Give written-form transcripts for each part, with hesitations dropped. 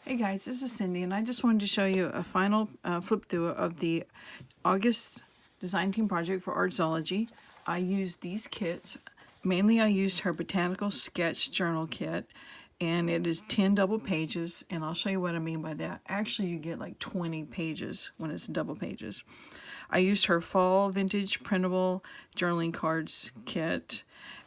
Hey guys, this is Cindy, and I just wanted to show you a final flip through of the August design team project for Artzology. I used these kits. Mainly I used her Botanical Sketch Journal Kit, and it is 10 double pages, and I'll show you what I mean by that. Actually, you get like 20 pages when it's double pages. I used her Fall Vintage Printable Journaling Cards Kit.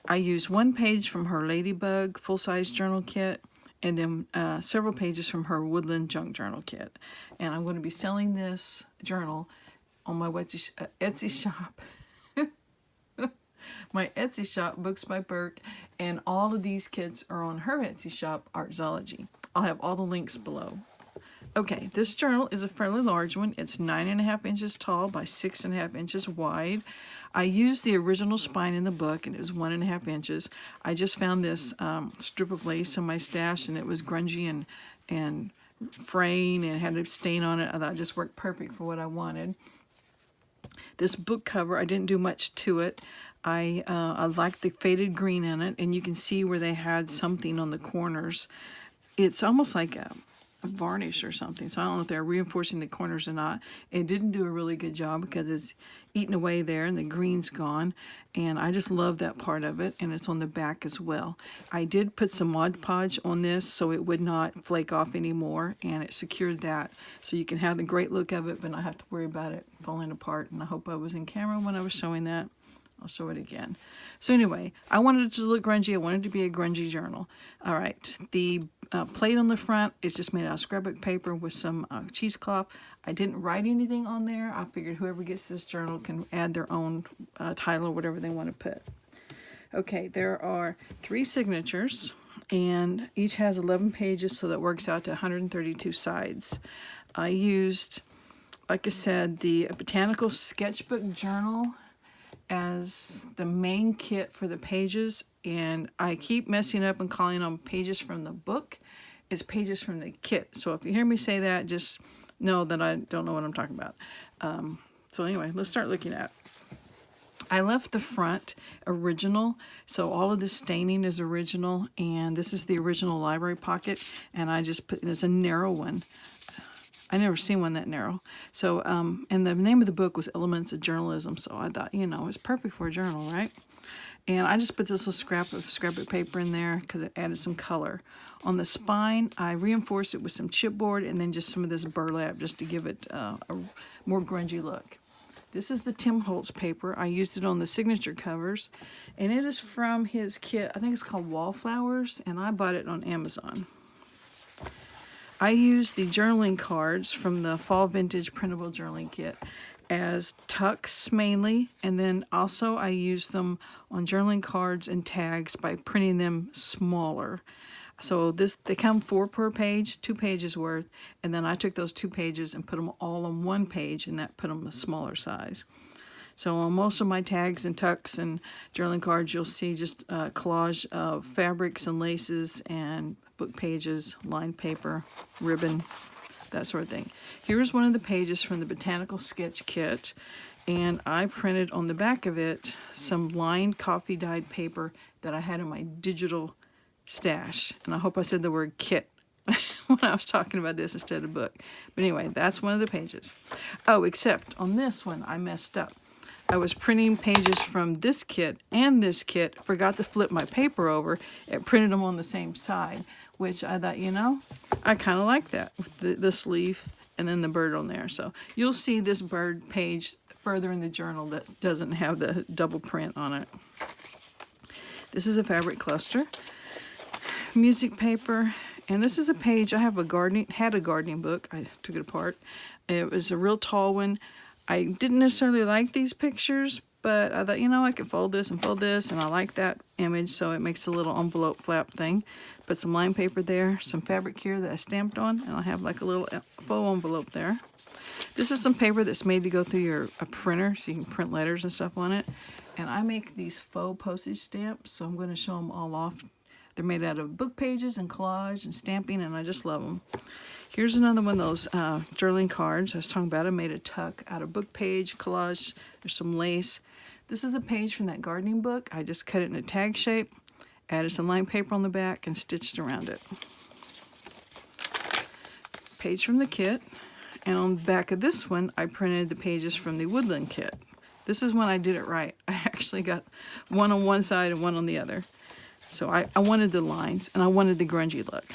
I used one page from her Ladybug full-size journal kit, and then several pages from her Woodland Junk Journal Kit. And I'm going to be selling this journal on my Etsy shop. My Etsy shop, Books by Burke, and all of these kits are on her Etsy shop, Artzology. I'll have all the links below. Okay, this journal is a fairly large one. It's 9.5 inches tall by 6.5 inches wide. I used the original spine in the book, and it was 1.5 inches. I just found this strip of lace in my stash, and it was grungy and fraying and had a stain on it. I thought it just worked perfect for what I wanted. This book cover, I didn't do much to it. I liked the faded green in it, and you can see where they had something on the corners. It's almost like a varnish or something, so I don't know if they're reinforcing the corners or not. It didn't do a really good job because it's eaten away there and the green's gone, and I just love that part of it, and it's on the back as well. I did put some Mod Podge on this so it would not flake off anymore, and it secured that so you can have the great look of it but not have to worry about it falling apart. And I hope I was in camera when I was showing that. I'll show it again. So anyway, I wanted it to look grungy. I wanted it to be a grungy journal. All right, the plate on the front is just made out of scrapbook paper with some cheesecloth. I didn't write anything on there. I figured whoever gets this journal can add their own title or whatever they want to put. Okay, there are 3 signatures, and each has 11 pages, so that works out to 132 sides. I used, like I said, the Botanical Sketchbook Journal as the main kit for the pages, and I keep messing up and calling them pages from the book. It's pages from the kit. So if you hear me say that, just know that I don't know what I'm talking about. So anyway, let's start looking at it. I left the front original, so all of the staining is original, and this is the original library pocket, and I just put, it's a narrow one. I never seen one that narrow. So, and the name of the book was Elements of Journalism, so I thought, you know, it's perfect for a journal, right? And I just put this little scrap of scrapbook paper in there because it added some color. On the spine, I reinforced it with some chipboard and then just some of this burlap just to give it a more grungy look. This is the Tim Holtz paper. I used it on the signature covers, and it is from his kit. I think it's called Wallflowers, and I bought it on Amazon. I used the journaling cards from the Fall Vintage Printable Journaling Kit as tucks mainly, and then also I used them on journaling cards and tags by printing them smaller. So they come 4 per page, 2 pages worth, and then I took those 2 pages and put them all on 1 page, and that put them a smaller size. So on most of my tags and tucks and journaling cards, you'll see just a collage of fabrics and laces and book pages, lined paper, ribbon, that sort of thing. Here's one of the pages from the Botanical Sketch Kit, and I printed on the back of it some lined coffee dyed paper that I had in my digital stash. And I hope I said the word kit when I was talking about this instead of book. But anyway, that's one of the pages. Oh, except on this one, I messed up. I was printing pages from this kit and this kit, forgot to flip my paper over. It printed them on the same side, which I thought, you know, I kind of like that with this leaf and then the bird on there. So you'll see this bird page further in the journal that doesn't have the double print on it. This is a fabric cluster, music paper, and this is a page. I have a gardening book. I took it apart. It was a real tall one. I didn't necessarily like these pictures, but I thought, you know, I could fold this, and I like that image, so it makes a little envelope flap thing. Put some lined paper there, some fabric here that I stamped on, and I'll have like a little faux envelope there. This is some paper that's made to go through a printer, so you can print letters and stuff on it. And I make these faux postage stamps, so I'm going to show them all off. They're made out of book pages and collage and stamping, and I just love them. Here's another one of those journaling cards I was talking about. I made a tuck out of book page, collage, there's some lace. This is a page from that gardening book. I just cut it in a tag shape, added some lined paper on the back, and stitched around it. page from the kit. And on the back of this one, I printed the pages from the Woodland kit. This is when I did it right. I actually got one on one side and one on the other. So I wanted the lines, and I wanted the grungy look.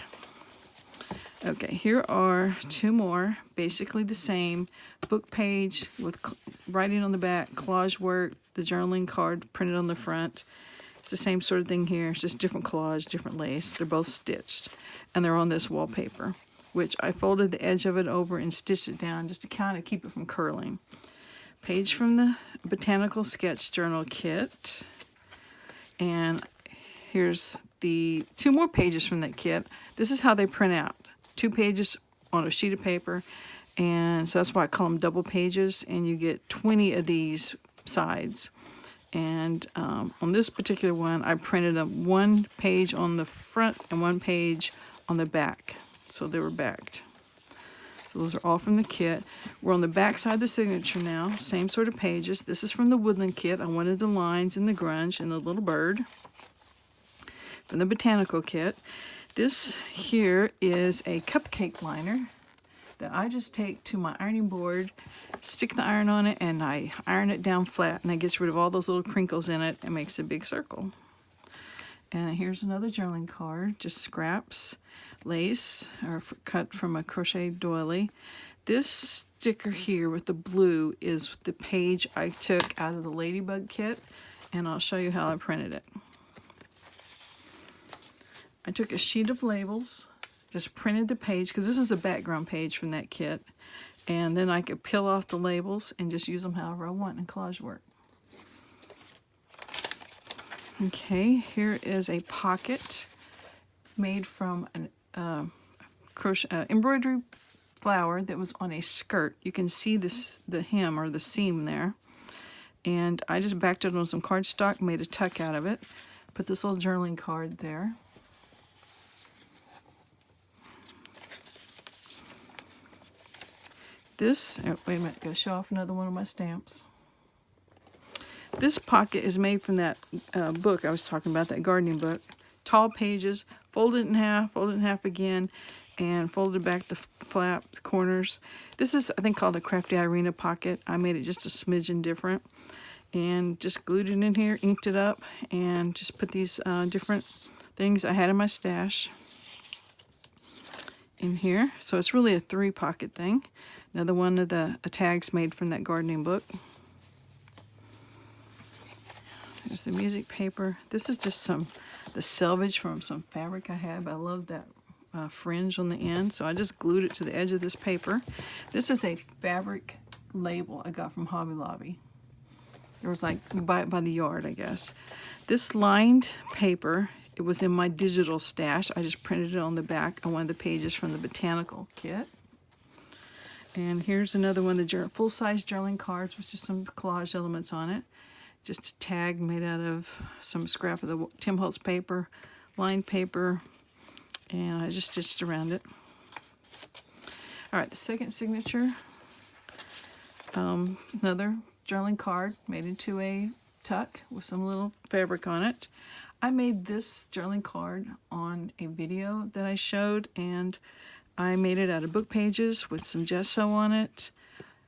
Okay, here are two more, basically the same. Book page with writing on the back, collage work, the journaling card printed on the front. It's the same sort of thing here. It's just different collage, different lace. They're both stitched, and they're on this wallpaper, which I folded the edge of it over and stitched it down just to kind of keep it from curling. Page from the Botanical Sketch Journal kit. And here's the two more pages from that kit. This is how they print out. 2 pages on a sheet of paper, and so that's why I call them double pages, and you get 20 of these sides. And on this particular one, I printed 1 page on the front and 1 page on the back, so they were backed. So those are all from the kit. We're on the back side of the signature now, same sort of pages. This is from the Woodland kit. I wanted the lines and the grunge and the little bird. From the Botanical kit. This here is a cupcake liner that I just take to my ironing board, stick the iron on it, and I iron it down flat, and that gets rid of all those little crinkles in it and makes a big circle. And here's another journaling card, just scraps, lace, or cut from a crochet doily. This sticker here with the blue is the page I took out of the Ladybug kit, and I'll show you how I printed it. I took a sheet of labels, just printed the page, because this is the background page from that kit, and then I could peel off the labels and just use them however I want in collage work. Okay, here is a pocket made from an embroidery flower that was on a skirt. You can see this, the hem or the seam there, and I just backed it on some cardstock, made a tuck out of it, put this little journaling card there. This, oh, wait a minute, gotta show off another one of my stamps. This pocket is made from that book I was talking about, that gardening book. Tall pages, fold it in half again, and folded back the flap, the corners. This is, I think, called a Crafty Irina pocket. I made it just a smidgen different, and just glued it in here, inked it up, and just put these different things I had in my stash in here. So it's really a 3-pocket thing. Another one of the tags made from that gardening book. There's the music paper. This is just the selvage from some fabric I have. I love that fringe on the end, so I just glued it to the edge of this paper. This is a fabric label I got from Hobby Lobby. It was like, you buy it by the yard, I guess. This lined paper, it was in my digital stash. I just printed it on the back on one of the pages from the Botanical kit. And here's another one of the full-size journaling cards with just some collage elements on it. Just a tag made out of some scrap of the Tim Holtz paper, lined paper, and I just stitched around it. All right, the second signature, another journaling card made into a tuck with some little fabric on it. I made this journaling card on a video that I showed, and I made it out of book pages with some gesso on it,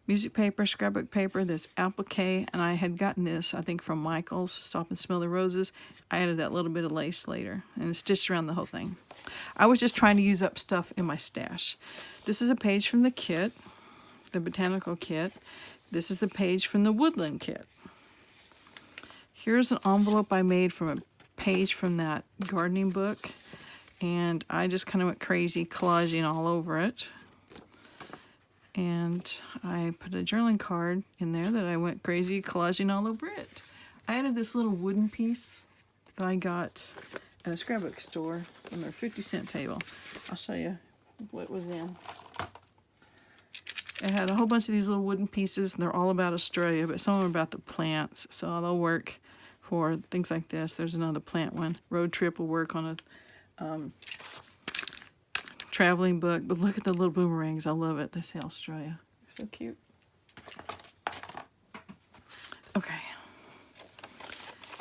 music paper, scrapbook paper, this applique, and I had gotten this, I think, from Michael's, Stop and Smell the Roses. I added that little bit of lace later and stitched around the whole thing. I was just trying to use up stuff in my stash. This is a page from the kit, the Botanical kit. This is the page from the Woodland kit. Here's an envelope I made from a page from that gardening book, and I just kind of went crazy collaging all over it. And I put a journaling card in there that I went crazy collaging all over it. I added this little wooden piece that I got at a scrapbook store on their 50-cent table. I'll show you what was in. It had a whole bunch of these little wooden pieces, and they're all about Australia, but some of them are about the plants, so they'll work for things like this. There's another plant one. Road Trip will work on a traveling book, but look at the little boomerangs. I love it. They say Australia. They're so cute. Okay.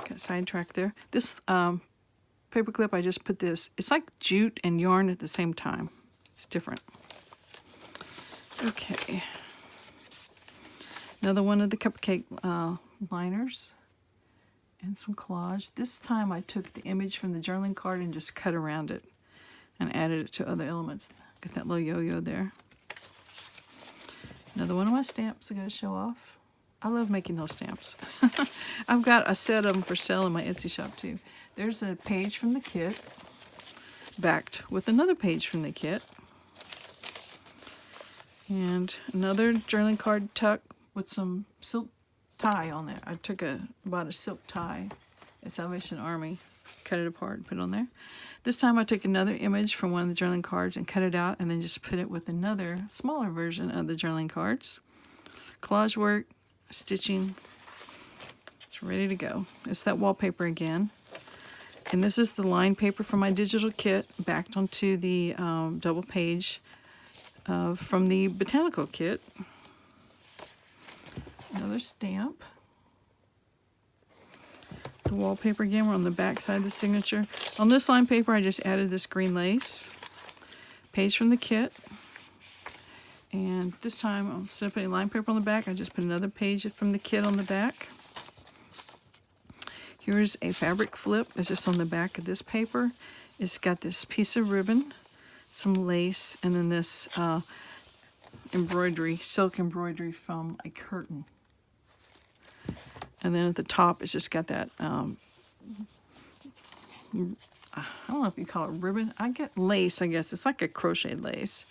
Got sidetracked there. This paper clip, I just put this. It's like jute and yarn at the same time. It's different. Okay. Another one of the cupcake liners and some collage. This time I took the image from the journaling card and just cut around it and added it to other elements. Got that little yo-yo there. Another one of my stamps I gotta show off. I love making those stamps. I've got a set of them for sale in my Etsy shop too. There's a page from the kit, backed with another page from the kit. And another journaling card tuck with some silk tie on there. I bought a silk tie at Salvation Army, cut it apart and put it on there. This time I took another image from one of the journaling cards and cut it out and then just put it with another smaller version of the journaling cards. Collage work, stitching, it's ready to go. It's that wallpaper again. And this is the lined paper from my digital kit backed onto the double page from the Botanical kit. Another stamp. The wallpaper again, we're on the back side of the signature. On this line paper, I just added this green lace. Page from the kit. And this time, instead of putting line paper on the back, I just put another page from the kit on the back. Here's a fabric flip. It's just on the back of this paper. It's got this piece of ribbon, some lace, and then this embroidery, silk embroidery from a curtain. And then at the top, it's just got that, I don't know if you call it ribbon. I get lace, I guess. It's like a crocheted lace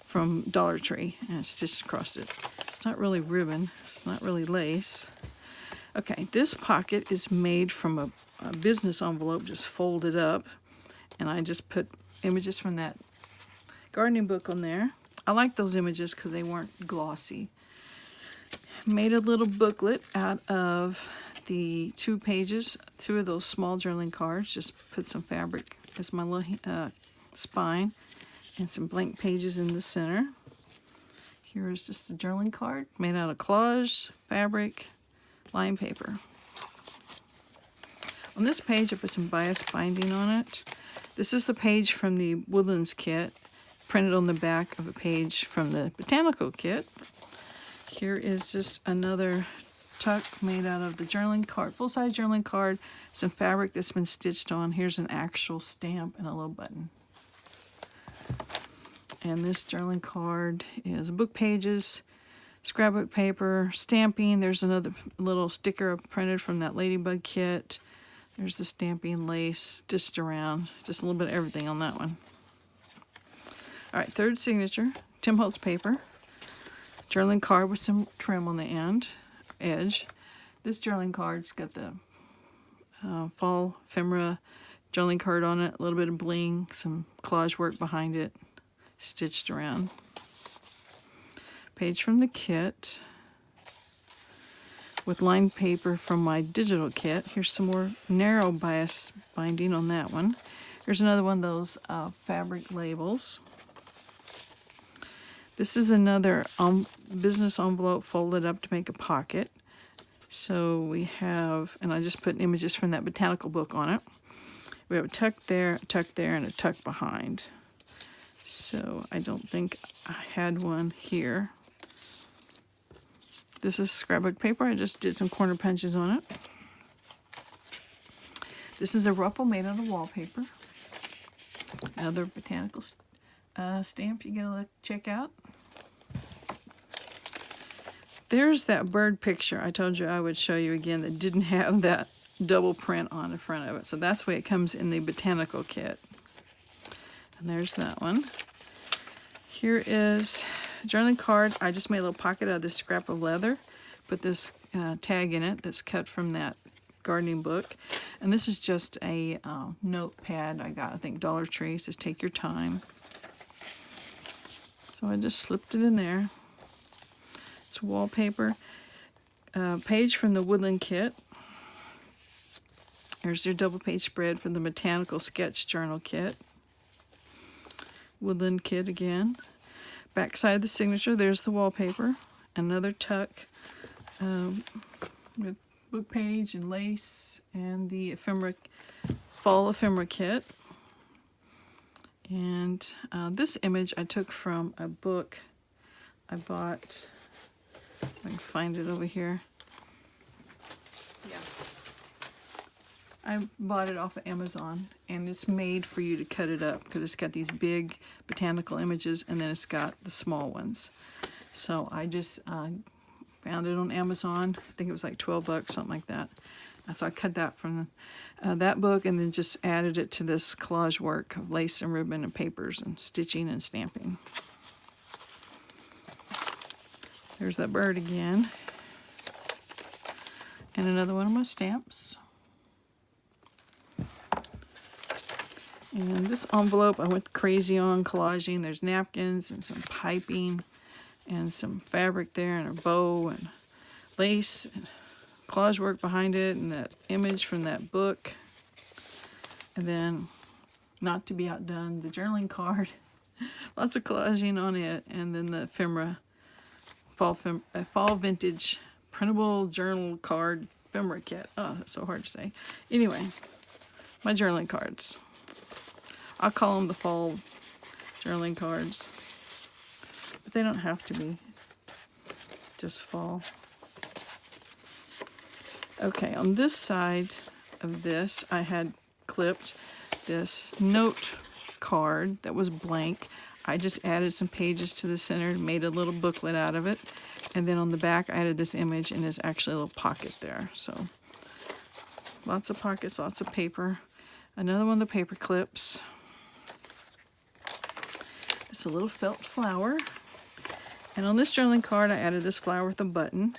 from Dollar Tree, and it's stitched across it. It's not really ribbon. It's not really lace. Okay, this pocket is made from a business envelope just folded up, and I just put images from that gardening book on there. I like those images because they weren't glossy. Made a little booklet out of the 2 pages, 2 of those small journaling cards. Just put some fabric as my little spine and some blank pages in the center. Here is just a journaling card made out of collage, fabric, line paper. On this page, I put some bias binding on it. This is the page from the Woodlands kit, printed on the back of a page from the Botanical kit. Here is just another tuck made out of the journaling card, full-size journaling card, some fabric that's been stitched on. Here's an actual stamp and a little button. And this journaling card is book pages, scrapbook paper, stamping. There's another little sticker printed from that Ladybug kit. There's the stamping, lace, stitched around. Just a little bit of everything on that one. All right, third signature, Tim Holtz paper. Journaling card with some trim on the edge. This journaling card's got the fall ephemera journaling card on it, a little bit of bling, some collage work behind it, stitched around. Page from the kit with lined paper from my digital kit. Here's some more narrow bias binding on that one. Here's another one of those fabric labels. This is another business envelope folded up to make a pocket. So we have, and I just put images from that Botanical book on it. We have a tuck there, and a tuck behind. So I don't think I had one here. This is scrapbook paper. I just did some corner punches on it. This is a ruffle made out of wallpaper. Another Botanical stamp you gotta check out. There's that bird picture I told you I would show you again that didn't have that double print on the front of it. So that's the way it comes in the Botanical kit. And there's that one. Here is a journaling card. I just made a little pocket out of this scrap of leather. Put this tag in it that's cut from that gardening book. And this is just a notepad I got, I think, Dollar Tree. It says take your time. So I just slipped it in there. It's wallpaper. Page from the Woodland kit. There's your double page spread from the Botanical Sketch Journal kit. Woodland kit again. Back side of the signature, there's the wallpaper. Another tuck with book page and lace and the fall ephemera kit. And this image I took from a book I bought, if I can find it over here. Yeah. I bought it off of Amazon, and it's made for you to cut it up because it's got these big botanical images and then it's got the small ones. So I just found it on Amazon. I think it was like 12 bucks, something like that. So I cut that from that book and then just added it to this collage work of lace and ribbon and papers and stitching and stamping. There's that bird again. And another one of my stamps. And this envelope I went crazy on collaging. There's napkins and some piping and some fabric there and a bow and lace and collage work behind it and that image from that book. And then, not to be outdone, the journaling card. Lots of collaging on it. And then the ephemera, fall vintage printable journal card ephemera kit. Oh, that's so hard to say. Anyway, my journaling cards. I'll call them the fall journaling cards. But they don't have to be just fall. Okay, on this side of this, I had clipped this note card that was blank. I just added some pages to the center, made a little booklet out of it. And then on the back, I added this image, and there's actually a little pocket there. So, lots of pockets, lots of paper. Another one of the paper clips. It's a little felt flower. And on this journaling card, I added this flower with a button.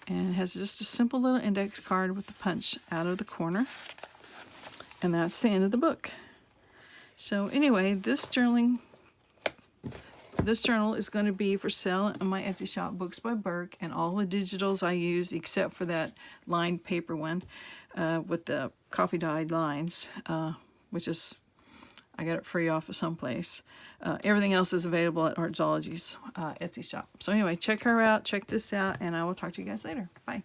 And it has just a simple little index card with the punch out of the corner. And that's the end of the book. So anyway, this journal is going to be for sale on my Etsy shop, Books by Burke, and all the digitals I use except for that lined paper one with the coffee dyed lines, which is, I got it free off of someplace. Everything else is available at Artzology's Etsy shop. So anyway, check her out, check this out, and I will talk to you guys later. Bye.